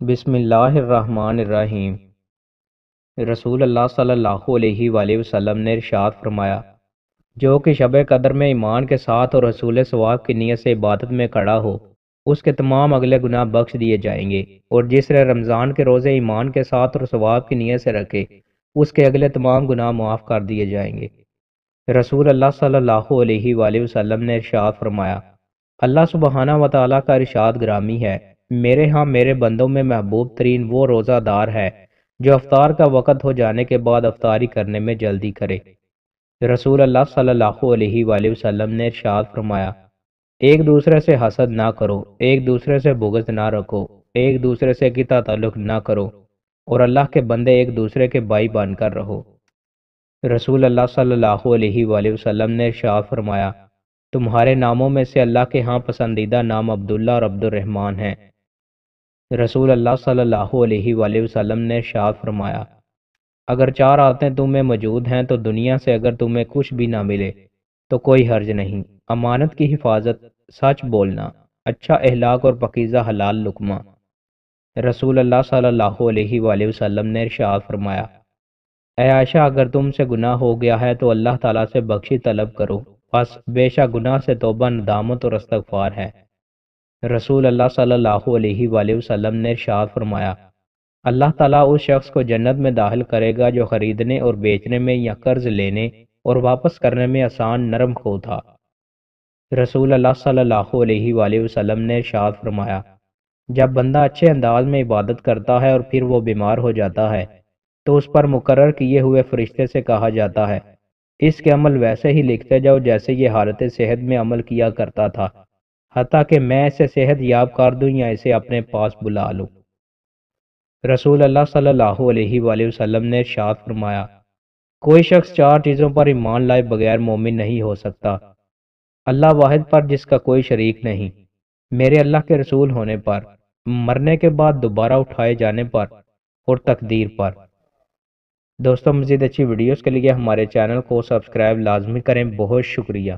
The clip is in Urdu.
بسم اللہ الرحمن الرحیم۔ رسول اللہ صلی اللہ علیہ وآلہ وسلم نے ارشاد فرمایا، جو کہ شب قدر میں ایمان کے ساتھ اور حصول ثواب کی نیت سے عبادت میں کھڑا ہو، اس کے تمام اگلے گناہ بخش دیے جائیں گے، اور جس نے رمضان کے روزے ایمان کے ساتھ اور ثواب کی نیت سے رکھے، اس کے اگلے تمام گناہ معاف کر دیے جائیں گے۔ رسول اللہ صلی اللہ علیہ وآلہ وسلم نے ارشاد فرمایا، اللہ سبحانہ و تعالیٰ کا ارشاد گرامی ہے، میرے ہاں میرے بندوں میں محبوب ترین وہ روزہ دار ہے جو افطار کا وقت ہو جانے کے بعد افطاری کرنے میں جلدی کرے۔ رسول اللہ صلی اللہ علیہ وآلہ وسلم نے ارشاد فرمایا، ایک دوسرے سے حسد نہ کرو، ایک دوسرے سے بغض نہ رکھو، ایک دوسرے سے قطع تعلق نہ کرو، اور اللہ کے بندے ایک دوسرے کے بھائی بن کر رہو۔ رسول اللہ صلی اللہ علیہ وآلہ وسلم نے ارشاد فرمایا، تمہارے ناموں میں سے اللہ کے ہاں پسندیدہ نام عبداللہ اور عبد الرحمن ہیں۔ رسول اللہ صلی اللہ علیہ وآلہ وسلم نے ارشاد فرمایا، اگر چار عادتیں تم میں موجود ہیں تو دنیا سے اگر تمہیں کچھ بھی نہ ملے تو کوئی حرج نہیں: امانت کی حفاظت، سچ بولنا، اچھا اخلاق اور پاکیزہ حلال لقمہ۔ رسول اللہ صلی اللہ علیہ وآلہ وسلم نے ارشاد فرمایا، اے عائشہ، اگر تم سے گناہ ہو گیا ہے تو اللہ تعالیٰ سے بخشی طلب کرو، بس بے شک گناہ سے توبہ، ندامت اور استغفار ہے۔ رسول اللہ صلی اللہ علیہ وآلہ وسلم نے ارشاد فرمایا، اللہ تعالیٰ اس شخص کو جنت میں داخل کرے گا جو خریدنے اور بیچنے میں یا قرض لینے اور واپس کرنے میں آسان نرم خو تھا۔ رسول اللہ صلی اللہ علیہ وآلہ وسلم نے ارشاد فرمایا، جب بندہ اچھے انداز میں عبادت کرتا ہے اور پھر وہ بیمار ہو جاتا ہے تو اس پر مقرر کیے ہوئے فرشتے سے کہا جاتا ہے، اس کے عمل ویسے ہی لکھتے جاؤ جیسے یہ حالت صحت میں عمل کیا کرتا تھا، حتیٰ کہ میں اسے صحت یاب کر دوں یا اسے اپنے پاس بلا لوں۔ رسول اللہ صلی اللہ علیہ وآلہ وسلم نے ارشاد فرمایا، کوئی شخص چار چیزوں پر ایمان لائے بغیر مومن نہیں ہو سکتا: اللہ واحد پر جس کا کوئی شریک نہیں، میرے اللہ کے رسول ہونے پر، مرنے کے بعد دوبارہ اٹھائے جانے پر، اور تقدیر پر۔ دوستوں، مزید اچھی ویڈیوز کے لیے ہمارے چینل کو سبسکرائب لازمی کریں۔ بہت شکریہ۔